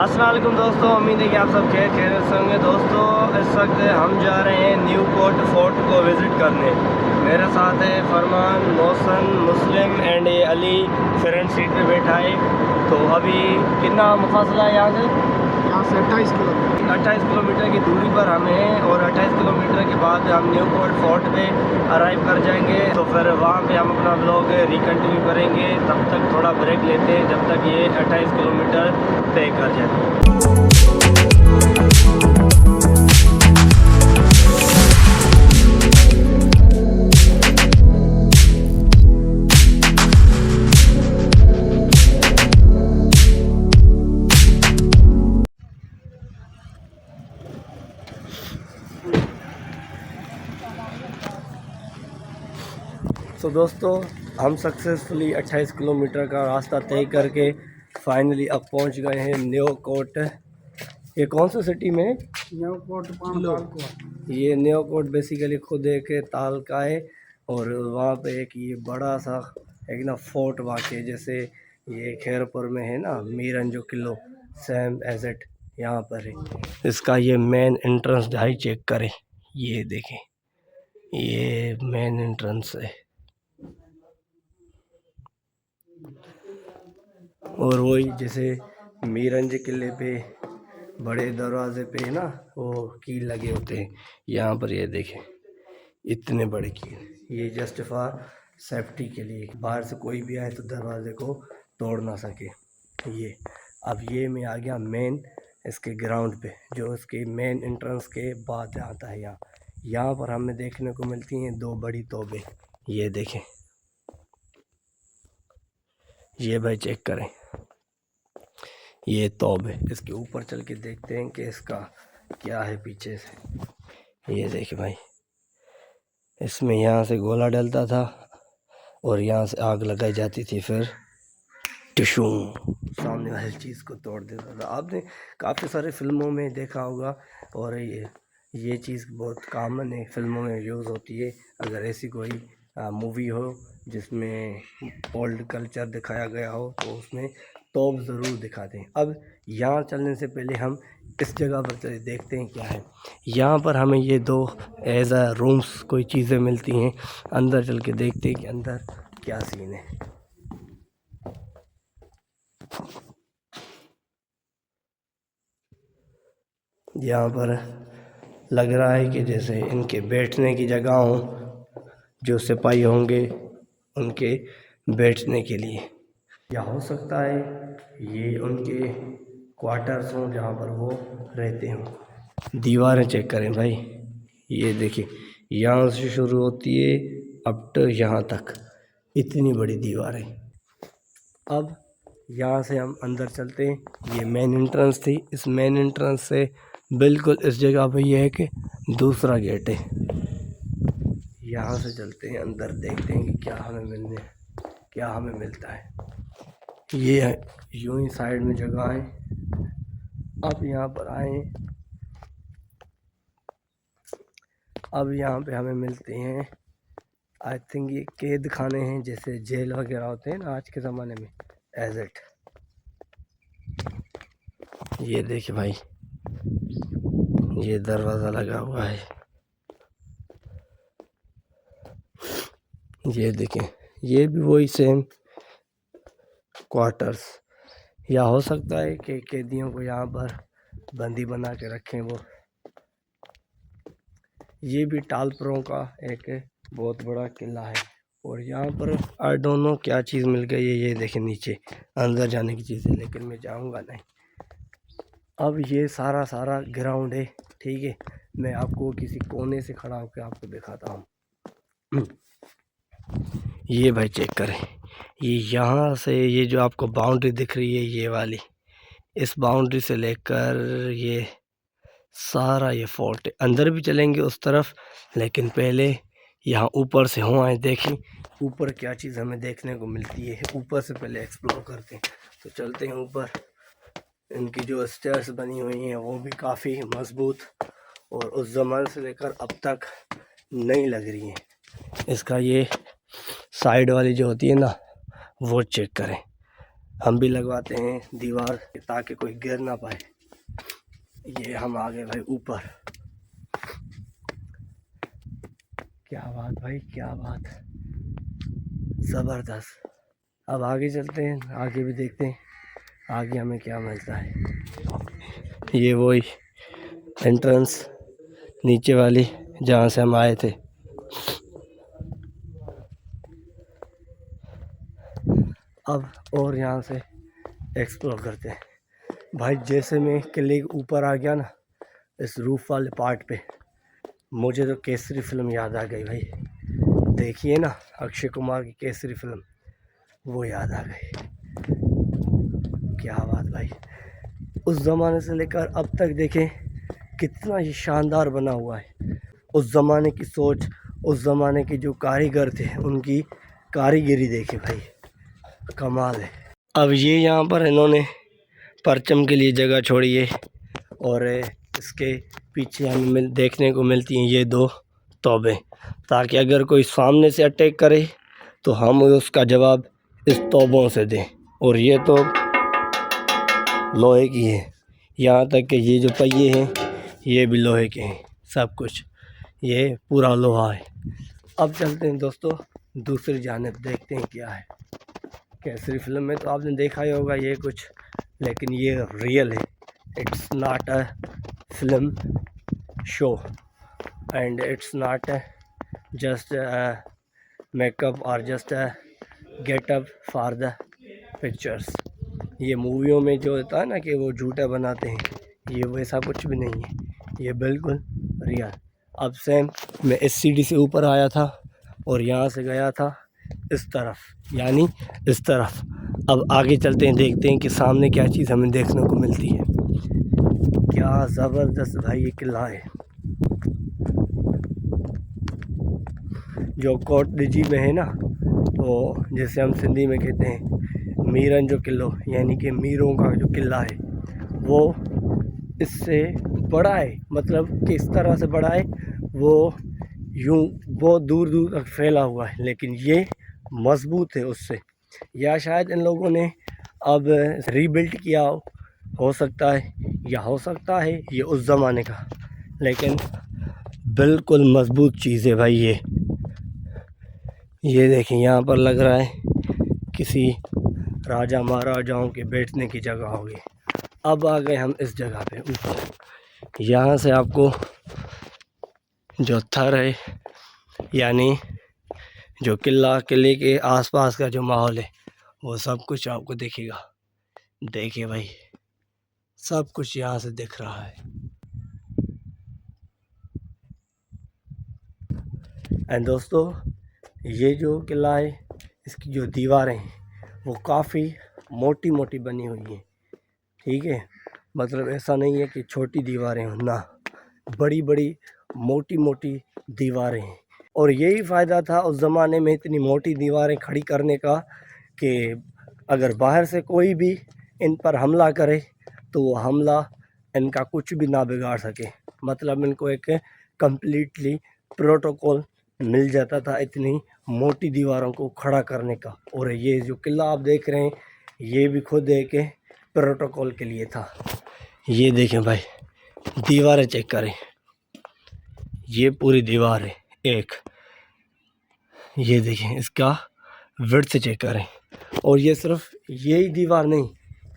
अस्सलाम वालेकुम दोस्तों, उम्मीद है कि आप सब खैरियत से होंगे। दोस्तों इस वक्त हम जा रहे हैं न्यू कोर्ट फोर्ट को विज़िट करने। मेरे साथ है फरमान, मोहसन, मुस्लिम एंड ये अली फ्रंट सीट पे बैठा है। तो अभी कितना मुफासला है यहाँ से 28 किलोमीटर की दूरी पर हम हैं और 28 किलोमीटर के बाद हम न्यू कोर्ट फोर्ट पे अराइव कर जाएंगे। तो फिर वहाँ पे हम अपना ब्लॉग रिकंटिन्यू करेंगे। तब तक थोड़ा ब्रेक लेते हैं जब तक ये 28 किलोमीटर तय कर जाए। तो दोस्तों हम सक्सेसफुली 28 किलोमीटर का रास्ता तय करके फाइनली अब पहुंच गए हैं न्यू कोर्ट। ये कौन सा सिटी में? New court. ये न्यू कोर्ट बेसिकली खुद एक ताल का है और वहाँ पे एक ये बड़ा सा एक ना फोर्ट वाक़ जैसे ये खैरपुर में है ना मीरन जो किलो सेम एजेट यहाँ पर है। इसका ये मेन एंट्रेंस ढाई चेक करें, ये देखें, ये मेन एंट्रेंस है। और वही जैसे मीरंज किले पे बड़े दरवाजे पे ना वो कील लगे होते हैं, यहाँ पर ये देखें इतने बड़े कील, ये जस्ट फॉर सेफ्टी के लिए, बाहर से कोई भी आए तो दरवाजे को तोड़ ना सके। ये अब ये मैं आ गया मेन इसके ग्राउंड पे, जो इसके मेन एंट्रेंस के बाद आता है। यहाँ पर हमें देखने को मिलती हैं दो बड़ी तोबे, ये देखें, ये भाई चेक करें, ये तौब है। इसके ऊपर चल के देखते हैं कि इसका क्या है पीछे से। ये देखिए भाई, इसमें यहाँ से गोला डलता था और यहाँ से आग लगाई जाती थी, फिर टिशू सामने वाली चीज़ को तोड़ देता था। आपने काफ़ी सारे फिल्मों में देखा होगा और ये चीज़ बहुत कॉमन है, फिल्मों में यूज़ होती है। अगर ऐसी कोई मूवी हो जिसमें ओल्ड कल्चर दिखाया गया हो तो उसमें तोप ज़रूर दिखाते हैं। अब यहाँ चलने से पहले हम इस जगह पर चले देखते हैं क्या है। यहाँ पर हमें ये दो एज अ रूम्स कोई चीज़ें मिलती हैं, अंदर चल के देखते हैं कि अंदर क्या सीन है। यहाँ पर लग रहा है कि जैसे इनके बैठने की जगह हो, जो सिपाही होंगे उनके बैठने के लिए, या हो सकता है ये उनके क्वार्टर्स हों जहाँ पर वो रहते हों। दीवारें चेक करें भाई, ये देखिए यहाँ से शुरू होती है अप टू यहाँ तक, इतनी बड़ी दीवारें। अब यहाँ से हम अंदर चलते हैं। ये मेन एंट्रेंस थी, इस मेन एंट्रेंस से बिल्कुल इस जगह पे ये है कि दूसरा गेट है। यहाँ से चलते हैं अंदर, देखते हैं कि क्या हमें मिलता है। ये है यूं ही साइड में जगह है। अब यहाँ पर आए, अब यहाँ पे हमें मिलते हैं, आई थिंक ये कैद खाने हैं जैसे जेल वगैरह होते हैं ना आज के ज़माने में, एज इट। ये देखिए भाई, ये दरवाज़ा लगा हुआ है, ये देखें, ये भी वही सेम क्वार्टर्स, या हो सकता है कि कैदियों को यहाँ पर बंदी बना के रखें वो। ये भी टालपुरों का एक बहुत बड़ा किला है और यहाँ पर आई डोंट नो क्या चीज़ मिल गई है। ये देखें नीचे अंदर जाने की चीज़ है, लेकिन मैं जाऊँगा नहीं। अब ये सारा ग्राउंड है, ठीक है, मैं आपको किसी कोने से खड़ा होकर आपको दिखाता हूँ। ये भाई चेक करें, ये यहाँ से ये जो आपको बाउंड्री दिख रही है ये वाली, इस बाउंड्री से लेकर ये सारा ये फोर्ट है। अंदर भी चलेंगे उस तरफ, लेकिन पहले यहाँ ऊपर से हो आए, देखें ऊपर क्या चीज़ हमें देखने को मिलती है। ऊपर से पहले एक्सप्लोर करते हैं, तो चलते हैं ऊपर। इनकी जो स्टेयर्स बनी हुई हैं वो भी काफ़ी मजबूत और उस ज़माने से लेकर अब तक नई लग रही हैं। इसका ये साइड वाली जो होती है ना वो चेक करें, हम भी लगवाते हैं दीवार ताकि कोई गिर ना पाए। ये हम आ गए भाई ऊपर। क्या बात भाई, क्या बात, ज़बरदस्त। अब आगे चलते हैं, आगे भी देखते हैं आगे हमें क्या मिलता है। ये वही एंट्रेंस नीचे वाली जहाँ से हम आए थे। अब और यहाँ से एक्सप्लोर करते हैं भाई। जैसे मैं किले के ऊपर आ गया ना, इस रूफ वाले पार्ट पे, मुझे तो केसरी फिल्म याद आ गई भाई। देखिए ना, अक्षय कुमार की केसरी फिल्म, वो याद आ गई। क्या बात भाई, उस ज़माने से लेकर अब तक देखें कितना ये शानदार बना हुआ है। उस ज़माने की सोच, उस ज़माने के जो कारीगर थे, उनकी कारीगरी देखे भाई, कमाल है। अब ये यहाँ पर इन्होंने परचम के लिए जगह छोड़ी है और इसके पीछे हमें देखने को मिलती हैं ये 2 तोबें, ताकि अगर कोई सामने से अटैक करे तो हम उसका जवाब इस तोबों से दें। और ये तो लोहे की है, यहाँ तक कि ये जो पहिए हैं ये भी लोहे के हैं, सब कुछ ये पूरा लोहा है। अब चलते हैं दोस्तों दूसरी जानिब, देखते हैं क्या है। केसरी फिल्म में तो आपने देखा ही होगा ये कुछ, लेकिन ये रियल है। It's not a film show and it's not just makeup और just getup for the pictures. ये मूवियों में जो होता है ना कि वो झूठा बनाते हैं, ये वैसा कुछ भी नहीं है, ये बिल्कुल रियल। अब सेम मैं इस सीढ़ी से ऊपर आया था और यहाँ से गया था इस तरफ, यानी इस तरफ। अब आगे चलते हैं, देखते हैं कि सामने क्या चीज़ हमें देखने को मिलती है। क्या ज़बरदस्त भाई ये किला है, जो कोट डिजी में है ना, तो जैसे हम सिंधी में कहते हैं मीरन जो किलो, यानी कि मीरों का जो किला है वो इससे बड़ा है। मतलब किस तरह से बड़ा है, वो यूँ बहुत दूर दूर तक फैला हुआ है, लेकिन ये मजबूत है उससे, या शायद इन लोगों ने अब रीबिल्ड किया हो सकता है, या हो सकता है ये उस ज़माने का, लेकिन बिल्कुल मजबूत चीज़ है भाई। ये देखें, यहाँ पर लग रहा है किसी राजा महाराजाओं के बैठने की जगह होगी। अब आ गए हम इस जगह पे ऊपर। यहाँ से आपको जो थर है, यानी जो किले के आसपास का जो माहौल है, वो सब कुछ आपको दिखेगा। देखिए भाई, सब कुछ यहाँ से दिख रहा है। एंड दोस्तों, ये जो किला है, इसकी जो दीवारें हैं वो काफ़ी मोटी मोटी बनी हुई हैं, ठीक है। मतलब ऐसा नहीं है कि छोटी दीवारें हों, ना, बड़ी बड़ी मोटी मोटी दीवारें हैं। और यही फ़ायदा था उस ज़माने में इतनी मोटी दीवारें खड़ी करने का, कि अगर बाहर से कोई भी इन पर हमला करे तो वो हमला इनका कुछ भी ना बिगाड़ सके। मतलब इनको एक कम्प्लीटली प्रोटोकॉल मिल जाता था इतनी मोटी दीवारों को खड़ा करने का। और ये जो किला आप देख रहे हैं, ये भी खुद एक प्रोटोकॉल के लिए था। ये देखें भाई, दीवारें चेक करें, ये पूरी दीवार है एक। ये देखें, इसका विड्थ चेक करें। और ये सिर्फ यही दीवार नहीं,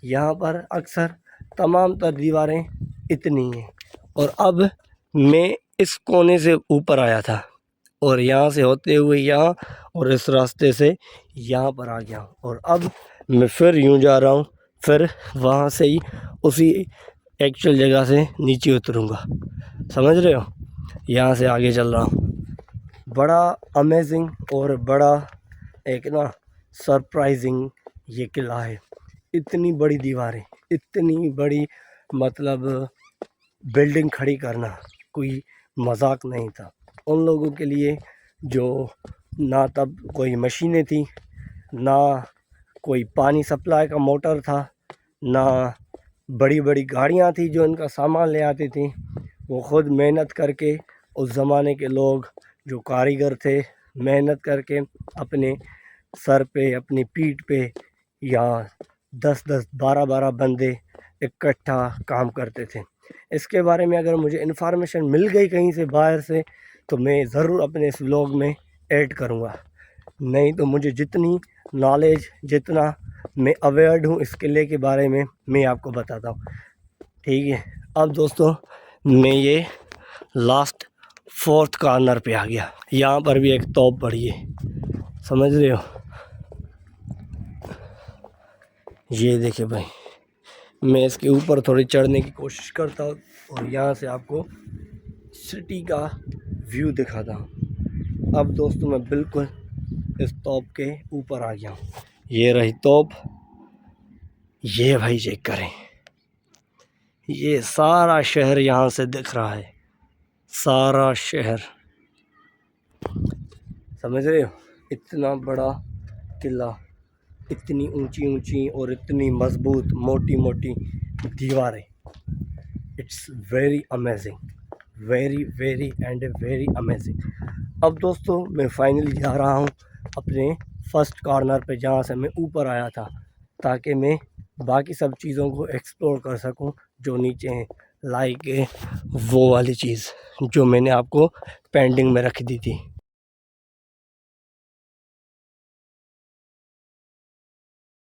यहाँ पर अक्सर तमाम तर दीवारें इतनी हैं। और अब मैं इस कोने से ऊपर आया था और यहाँ से होते हुए यहाँ, और इस रास्ते से यहाँ पर आ गया हूँ। और अब मैं फिर यूँ जा रहा हूँ, फिर वहाँ से ही उसी एक्चुअल जगह से नीचे उतरूँगा। समझ रहे हो, यहाँ से आगे चल रहा हूँ। बड़ा अमेजिंग और बड़ा एक ना सरप्राइजिंग ये किला है। इतनी बड़ी दीवारें, इतनी बड़ी, मतलब बिल्डिंग खड़ी करना कोई मजाक नहीं था उन लोगों के लिए, जो ना तब कोई मशीनें थी, ना कोई पानी सप्लाई का मोटर था, ना बड़ी बड़ी गाड़ियाँ थी जो इनका सामान ले आती थी। वो ख़ुद मेहनत करके, उस ज़माने के लोग जो कारीगर थे, मेहनत करके अपने सर पे, अपनी पीठ पे, या 10-10 12-12 बंदे इकट्ठा काम करते थे। इसके बारे में अगर मुझे इन्फॉर्मेशन मिल गई कहीं से बाहर से तो मैं ज़रूर अपने इस व्लॉग में ऐड करूँगा, नहीं तो मुझे जितनी नॉलेज, जितना मैं अवेयर्ड हूँ इस किले के बारे में, मैं आपको बताता हूँ। ठीक है, अब दोस्तों मैं ये लास्ट 4th कॉर्नर पे आ गया। यहाँ पर भी एक तोप पड़ी है, समझ रहे हो। ये देखिए भाई, मैं इसके ऊपर थोड़ी चढ़ने की कोशिश करता हूँ और यहाँ से आपको सिटी का व्यू दिखाता हूँ। अब दोस्तों मैं बिल्कुल इस तोप के ऊपर आ गया हूँ। ये रही तोप, ये भाई चेक करें, ये सारा शहर यहाँ से दिख रहा है, सारा शहर, समझ रहे हो। इतना बड़ा किला, इतनी ऊंची ऊंची और इतनी मजबूत मोटी मोटी दीवारें, it's very amazing, very very and very amazing. अब दोस्तों मैं फाइनली जा रहा हूँ अपने फर्स्ट कॉर्नर पे, जहाँ से मैं ऊपर आया था, ताकि मैं बाकी सब चीज़ों को एक्सप्लोर कर सकूं जो नीचे हैं, लाइक वो वाली चीज़ जो मैंने आपको पेंडिंग में रख दी थी।